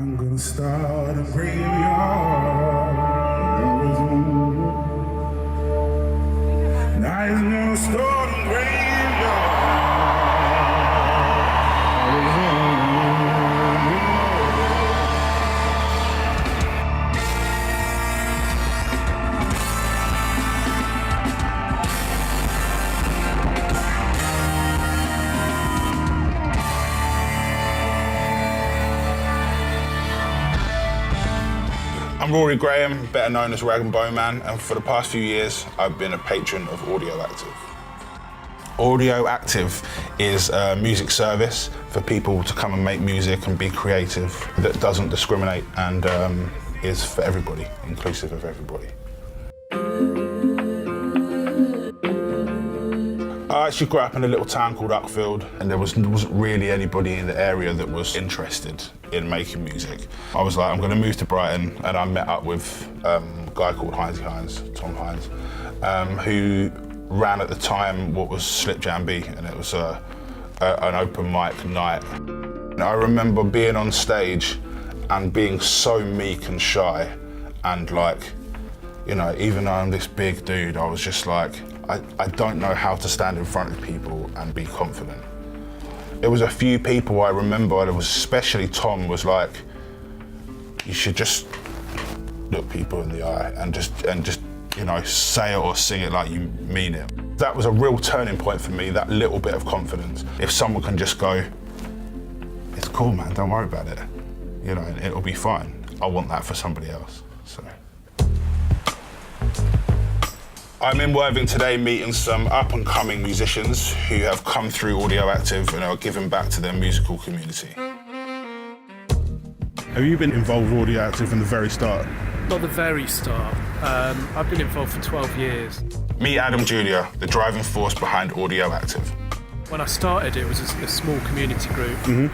I'm gonna start a graveyard. And I'm gonna start a graveyard. I'm Rory Graham, better known as Rag and Bone Man, and for the past few years, I've been a patron of Audio Active. Audio Active is a music service for people to come and make music and be creative that doesn't discriminate and is for everybody, inclusive of everybody. I actually grew up in a little town called Uckfield, and there wasn't really anybody in the area that was interested in making music. I was like, I'm going to move to Brighton, and I met up with a guy called Tom Hines, who ran at the time what was Slip Jam B, and it was an open mic night. And I remember being on stage and being so meek and shy, and like, you know, even though I'm this big dude, I was just like, I don't know how to stand in front of people and be confident. There was a few people I remember, there was especially Tom, was like, you should just look people in the eye and just you know, say it or sing it like you mean it. That was a real turning point for me, that little bit of confidence. If someone can just go, it's cool, man, don't worry about it. You know, it'll be fine. I want that for somebody else, so. I'm in Worthing today meeting some up-and-coming musicians who have come through Audio Active and are giving back to their musical community. Have you been involved with Audio Active from the very start? Not the very start. I've been involved for 12 years. Meet Adam Julia, the driving force behind Audio Active. When I started, it was a small community group. It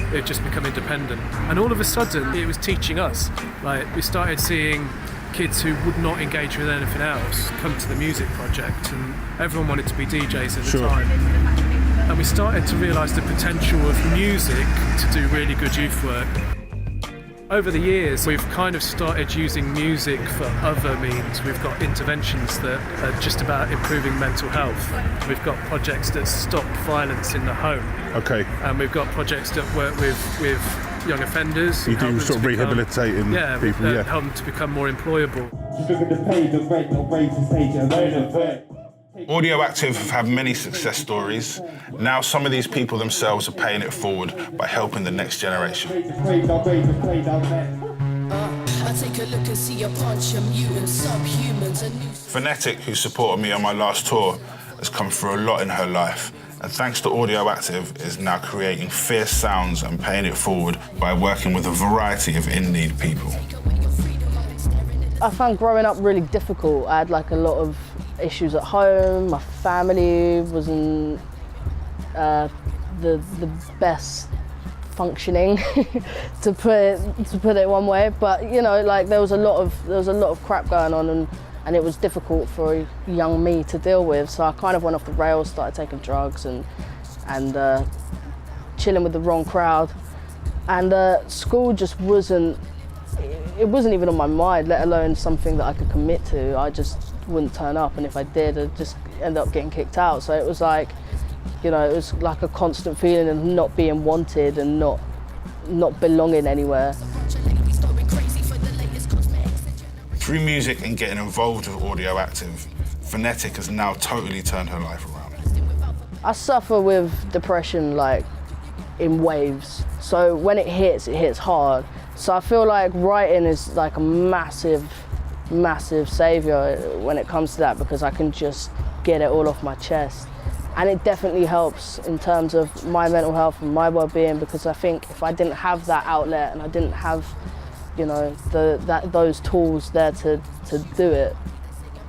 had just become independent. And all of a sudden, it was teaching us. Like, we started seeing kids who would not engage with anything else come to the music project, and everyone wanted to be DJs at the time. And we started to realise the potential of music to do really good youth work. Over the years, we've kind of started using music for other means. We've got interventions that are just about improving mental health. We've got projects that stop violence in the home. Okay. And we've got projects that work with young offenders. You do sort of rehabilitating people, yeah. Help them to become more employable. Audio Active have had many success stories. Now some of these people themselves are paying it forward by helping the next generation. I take a look and see a bunch of mutants, subhumans, and new... Phonetic, who supported me on my last tour, has come through a lot in her life, and thanks to Audio Active, is now creating fierce sounds and paying it forward by working with a variety of in-need people. I found growing up really difficult. I had like a lot of issues at home. My family wasn't the best functioning, to put it one way. But you know, like there was a lot of crap going on, and it was difficult for a young me to deal with. So I kind of went off the rails, started taking drugs and chilling with the wrong crowd. And school just wasn't even on my mind, let alone something that I could commit to. I just wouldn't turn up, and if I did, I'd just end up getting kicked out. So it was like, you know, it was like a constant feeling of not being wanted and not belonging anywhere. Through music and getting involved with Audio Active, Phonetic has now totally turned her life around. I suffer with depression like in waves. So when it hits hard. So I feel like writing is like a massive saviour when it comes to that, because I can just get it all off my chest. And it definitely helps in terms of my mental health and my well-being, because I think if I didn't have that outlet and I didn't have, you know, those tools there to do it,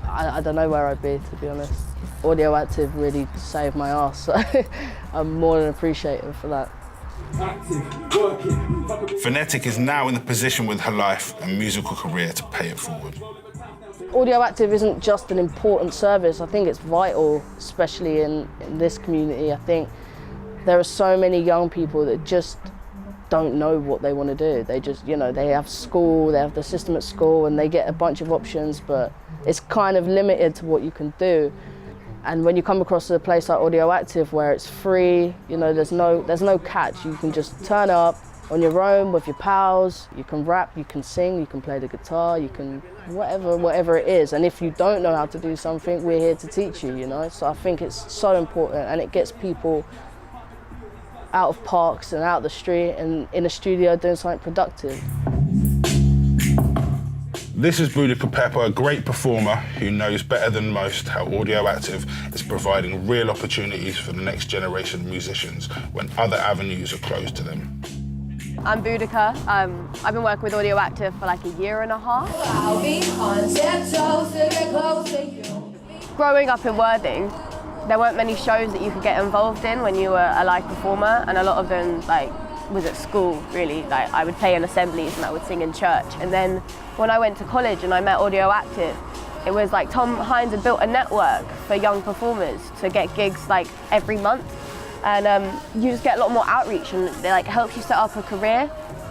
I don't know where I'd be, to be honest. Audio Active really saved my ass, so I'm more than appreciative for that. Phonetic is now in the position with her life and musical career to pay it forward. Audio Active isn't just an important service, I think it's vital, especially in this community. I think there are so many young people that just don't know what they want to do. They just, you know, they have school, they have the system at school, and they get a bunch of options, but it's kind of limited to what you can do. And when you come across a place like Audioactive where it's free, you know, there's no catch. You can just turn up on your own with your pals. You can rap, you can sing, you can play the guitar, you can whatever it is. And if you don't know how to do something, we're here to teach you, you know. So I think it's so important, and it gets people out of parks and out the street and in a studio doing something productive. This is Boudica Pepper, a great performer who knows better than most how Audioactive is providing real opportunities for the next generation of musicians when other avenues are closed to them. I'm Boudica. I've been working with Audioactive for like a year and a half. Growing up in Worthing, there weren't many shows that you could get involved in when you were a live performer, and a lot of them was at school, really. Like, I would play in assemblies and I would sing in church. And then when I went to college and I met Audioactive, it was like Tom Hines had built a network for young performers to get gigs like every month. And you just get a lot more outreach, and it helps you set up a career.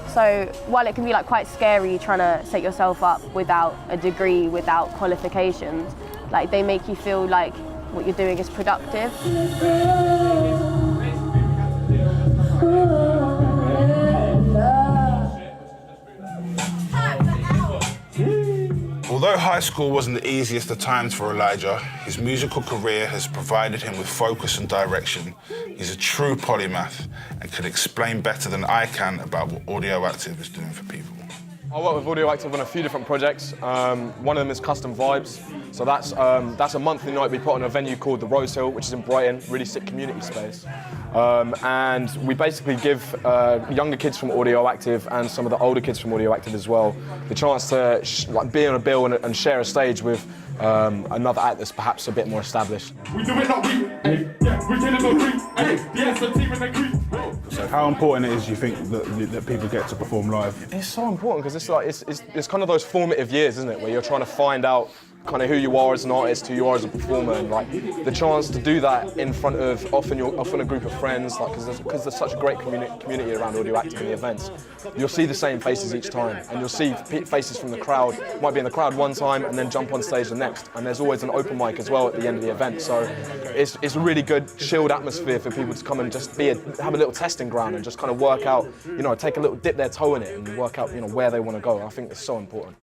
So while it can be quite scary trying to set yourself up without a degree, without qualifications, they make you feel like what you're doing is productive. Although high school wasn't the easiest of times for Elijah, his musical career has provided him with focus and direction. He's a true polymath and can explain better than I can about what Audioactive is doing for people. I work with Audioactive on a few different projects. One of them is Custom Vibes. So that's a monthly night we put on a venue called the Rose Hill, which is in Brighton, really sick community space. And we basically give younger kids from Audioactive and some of the older kids from Audioactive as well the chance to be on a bill and share a stage with another act that's perhaps a bit more established. We do it not we, yeah, we get it not we, yes, the team in the creep. So how important it is, you think, that people get to perform live? It's so important because it's kind of those formative years, isn't it, where you're trying to find out kind of who you are as an artist, who you are as a performer, and the chance to do that in front of often a group of friends, because there's such a great community around Audioactive in the events. You'll see the same faces each time, and you'll see faces from the crowd. Might be in the crowd one time and then jump on stage the next, and there's always an open mic as well at the end of the event. So it's a really good chilled atmosphere for people to come and just have a little testing ground and just kind of work out, take a little dip their toe in it and work out, where they want to go. I think it's so important.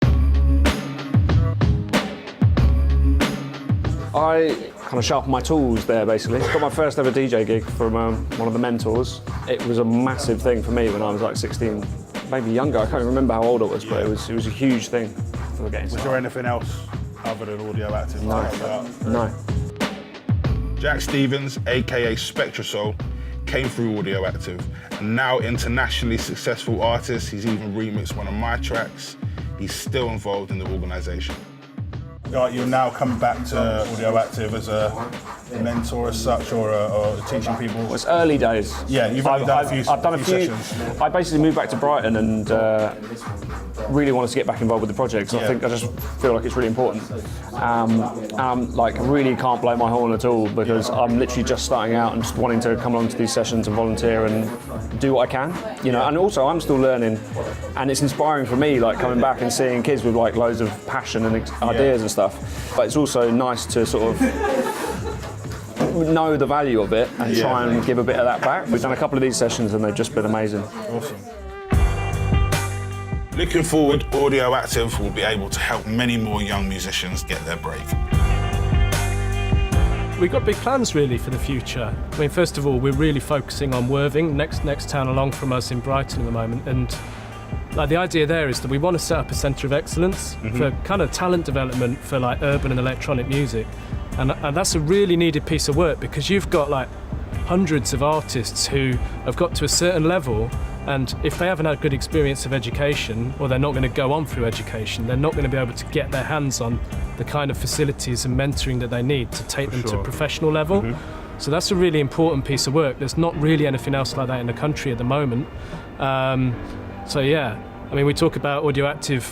I kind of sharpened my tools there, basically. Got my first ever DJ gig from one of the mentors. It was a massive thing for me when I was 16, maybe younger. I can't remember how old I was, but it was a huge thing for getting started. Was there anything else other than Audioactive? No. Jack Stevens, aka Spectrasoul, came through Audioactive, and now internationally successful artist. He's even remixed one of my tracks. He's still involved in the organisation. You're now coming back to Audioactive as a mentor as such, or teaching people? Well, it's early days. Yeah, you've only done a few sessions. I basically moved back to Brighton and really wanted to get back involved with the project. So I just feel like it's really important. Really can't blow my horn at all, because I'm literally just starting out and just wanting to come along to these sessions and volunteer and do what I can, And also I'm still learning, and it's inspiring for me, coming back and seeing kids with loads of passion and ideas and stuff. But it's also nice to sort of know the value of it and try and give a bit of that back. We've done a couple of these sessions and they've just been amazing. Awesome. Looking forward, Audioactive will be able to help many more young musicians get their break. We've got big plans really for the future. I mean, first of all, we're really focusing on Worthing, next town along from us in Brighton at the moment, and the idea there is that we want to set up a centre of excellence for kind of talent development for urban and electronic music, and that's a really needed piece of work, because you've got hundreds of artists who have got to a certain level, and if they haven't had good experience of education, or they're not going to go on through education, they're not going to be able to get their hands on the kind of facilities and mentoring that they need to take them to a professional level. So that's a really important piece of work. There's not really anything else like that in the country at the moment. So yeah, I mean, we talk about Audioactive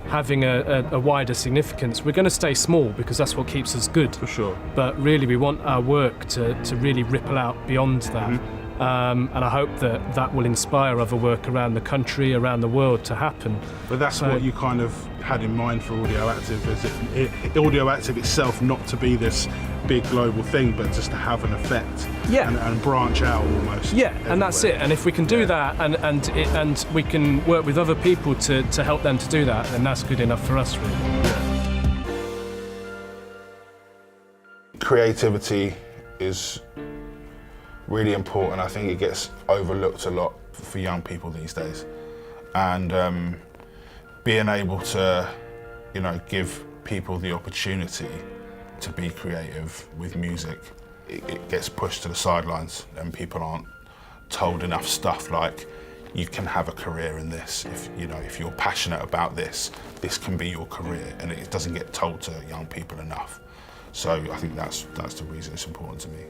having a wider significance. We're going to stay small because that's what keeps us good. For sure. But really, we want our work to really ripple out beyond that. And I hope that that will inspire other work around the country, around the world to happen. But that's what you kind of had in mind for Audio Active, is it Audio Active itself not to be this big global thing, but just to have an effect and branch out almost. Yeah, everywhere. and that's it. And if we can do that and we can work with other people to help them to do that, then that's good enough for us, really. Creativity is really important. I think it gets overlooked a lot for young people these days. And being able to, give people the opportunity to be creative with music, it gets pushed to the sidelines and people aren't told enough stuff like, you can have a career in this. If you're passionate about this can be your career, and it doesn't get told to young people enough. So I think that's the reason it's important to me.